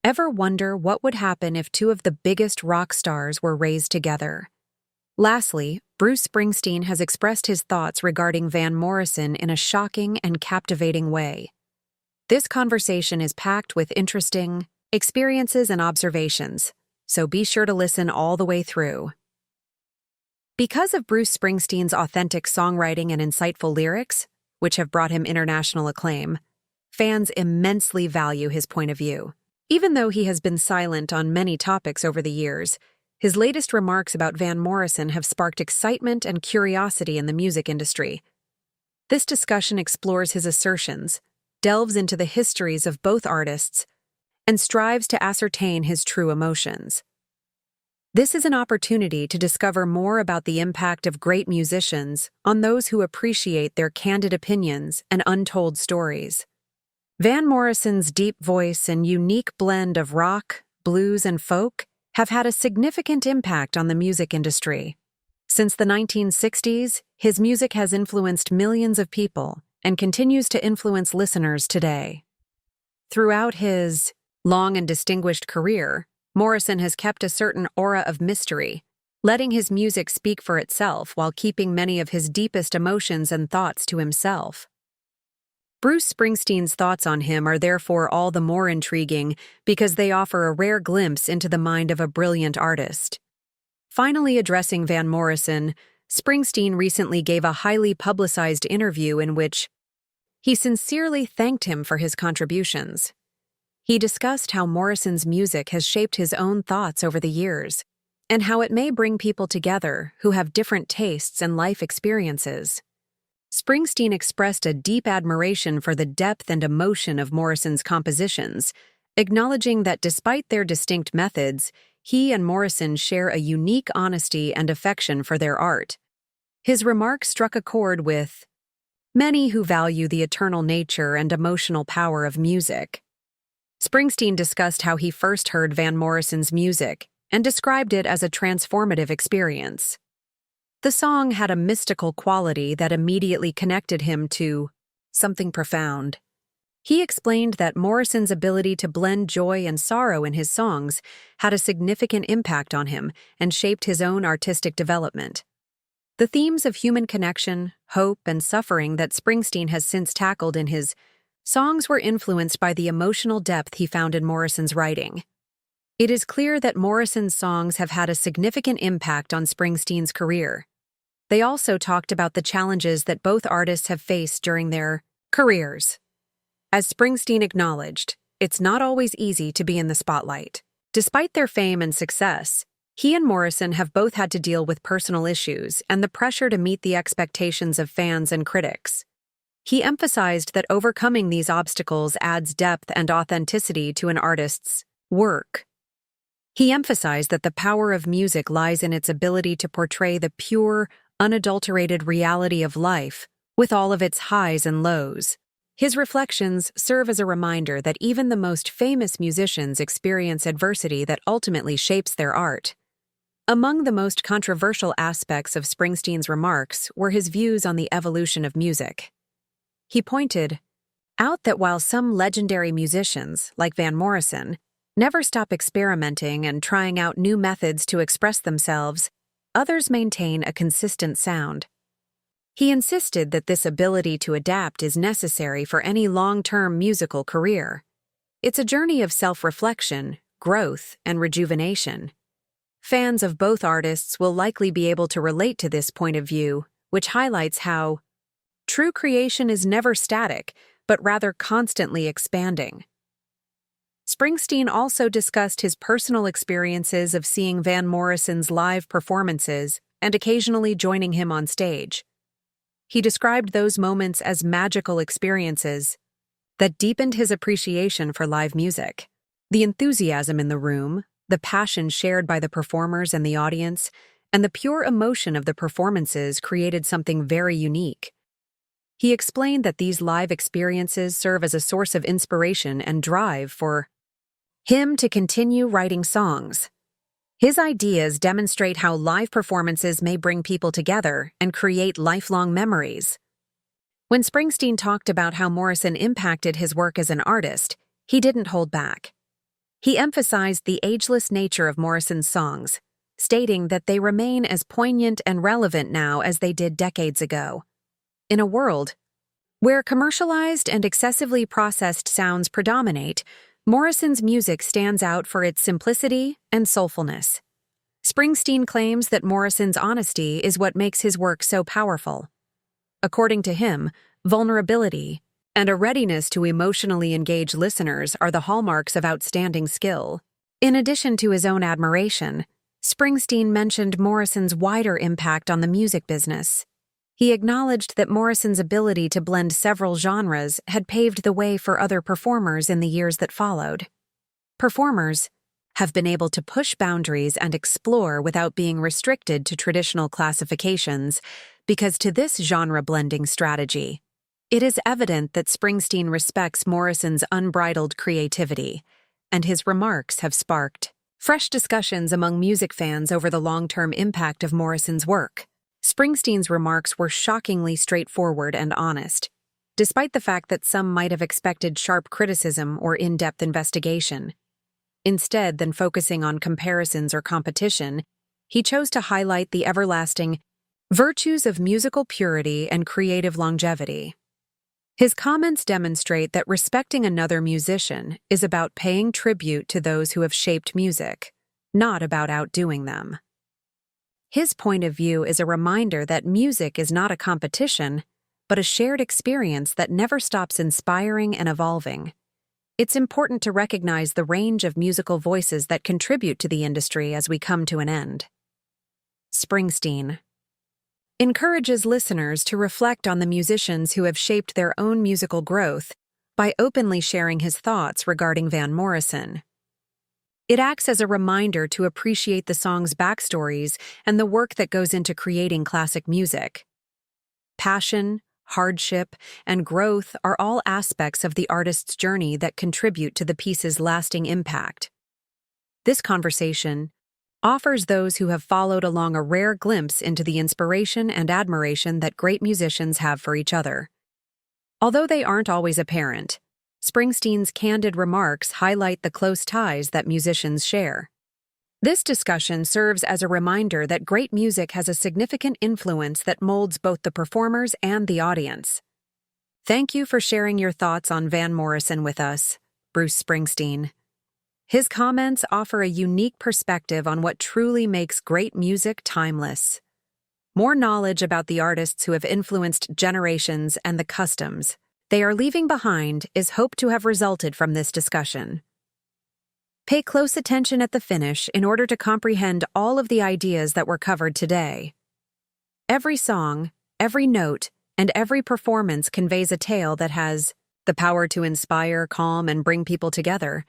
Ever wonder what would happen if two of the biggest rock stars were raised together? Lastly, Bruce Springsteen has expressed his thoughts regarding Van Morrison in a shocking and captivating way. This conversation is packed with interesting experiences and observations, so be sure to listen all the way through. Because of Bruce Springsteen's authentic songwriting and insightful lyrics, which have brought him international acclaim, fans immensely value his point of view. Even though he has been silent on many topics over the years, his latest remarks about Van Morrison have sparked excitement and curiosity in the music industry. This discussion explores his assertions, delves into the histories of both artists, and strives to ascertain his true emotions. This is an opportunity to discover more about the impact of great musicians on those who appreciate their candid opinions and untold stories. Van Morrison's deep voice and unique blend of rock, blues, and folk have had a significant impact on the music industry. Since the 1960s, his music has influenced millions of people and continues to influence listeners today. Throughout his long and distinguished career, Morrison has kept a certain aura of mystery, letting his music speak for itself while keeping many of his deepest emotions and thoughts to himself. Bruce Springsteen's thoughts on him are therefore all the more intriguing because they offer a rare glimpse into the mind of a brilliant artist. Finally, addressing Van Morrison, Springsteen recently gave a highly publicized interview in which he sincerely thanked him for his contributions. He discussed how Morrison's music has shaped his own thoughts over the years, and how it may bring people together who have different tastes and life experiences. Springsteen expressed a deep admiration for the depth and emotion of Morrison's compositions, acknowledging that despite their distinct methods, he and Morrison share a unique honesty and affection for their art. His remarks struck a chord with many who value the eternal nature and emotional power of music. Springsteen discussed how he first heard Van Morrison's music and described it as a transformative experience. The song had a mystical quality that immediately connected him to something profound. He explained that Morrison's ability to blend joy and sorrow in his songs had a significant impact on him and shaped his own artistic development. The themes of human connection, hope, and suffering that Springsteen has since tackled in his songs were influenced by the emotional depth he found in Morrison's writing. It is clear that Morrison's songs have had a significant impact on Springsteen's career. They also talked about the challenges that both artists have faced during their careers. As Springsteen acknowledged, it's not always easy to be in the spotlight. Despite their fame and success, he and Morrison have both had to deal with personal issues and the pressure to meet the expectations of fans and critics. He emphasized that overcoming these obstacles adds depth and authenticity to an artist's work. He emphasized that the power of music lies in its ability to portray the pure, unadulterated reality of life, with all of its highs and lows. His reflections serve as a reminder that even the most famous musicians experience adversity that ultimately shapes their art. Among the most controversial aspects of Springsteen's remarks were his views on the evolution of music. He pointed out that while some legendary musicians, like Van Morrison, never stop experimenting and trying out new methods to express themselves, others maintain a consistent sound. He insisted that this ability to adapt is necessary for any long-term musical career. It's a journey of self-reflection, growth, and rejuvenation. Fans of both artists will likely be able to relate to this point of view, which highlights how true creation is never static, but rather constantly expanding. Springsteen also discussed his personal experiences of seeing Van Morrison's live performances and occasionally joining him on stage. He described those moments as magical experiences that deepened his appreciation for live music. The enthusiasm in the room, the passion shared by the performers and the audience, and the pure emotion of the performances created something very unique. He explained that these live experiences serve as a source of inspiration and drive for him to continue writing songs. His ideas demonstrate how live performances may bring people together and create lifelong memories. When Springsteen talked about how Morrison impacted his work as an artist, he didn't hold back. He emphasized the ageless nature of Morrison's songs, stating that they remain as poignant and relevant now as they did decades ago. In a world where commercialized and excessively processed sounds predominate, Morrison's music stands out for its simplicity and soulfulness. Springsteen claims that Morrison's honesty is what makes his work so powerful. According to him, vulnerability and a readiness to emotionally engage listeners are the hallmarks of outstanding skill. In addition to his own admiration, Springsteen mentioned Morrison's wider impact on the music business. He acknowledged that Morrison's ability to blend several genres had paved the way for other performers in the years that followed. Performers have been able to push boundaries and explore without being restricted to traditional classifications, because to this genre-blending strategy, it is evident that Springsteen respects Morrison's unbridled creativity, and his remarks have sparked fresh discussions among music fans over the long-term impact of Morrison's work. Springsteen's remarks were shockingly straightforward and honest, despite the fact that some might have expected sharp criticism or in-depth investigation. Instead than focusing on comparisons or competition, he chose to highlight the everlasting virtues of musical purity and creative longevity. His comments demonstrate that respecting another musician is about paying tribute to those who have shaped music, not about outdoing them. His point of view is a reminder that music is not a competition, but a shared experience that never stops inspiring and evolving. It's important to recognize the range of musical voices that contribute to the industry as we come to an end. Springsteen encourages listeners to reflect on the musicians who have shaped their own musical growth by openly sharing his thoughts regarding Van Morrison. It acts as a reminder to appreciate the song's backstories and the work that goes into creating classic music. Passion, hardship, and growth are all aspects of the artist's journey that contribute to the piece's lasting impact. This conversation offers those who have followed along a rare glimpse into the inspiration and admiration that great musicians have for each other. Although they aren't always apparent, Springsteen's candid remarks highlight the close ties that musicians share. This discussion serves as a reminder that great music has a significant influence that molds both the performers and the audience. Thank you for sharing your thoughts on Van Morrison with us, Bruce Springsteen. His comments offer a unique perspective on what truly makes great music timeless. More knowledge about the artists who have influenced generations and the customs they are leaving behind is hoped to have resulted from this discussion. Pay close attention at the finish in order to comprehend all of the ideas that were covered today. Every song, every note, and every performance conveys a tale that has the power to inspire, calm, and bring people together.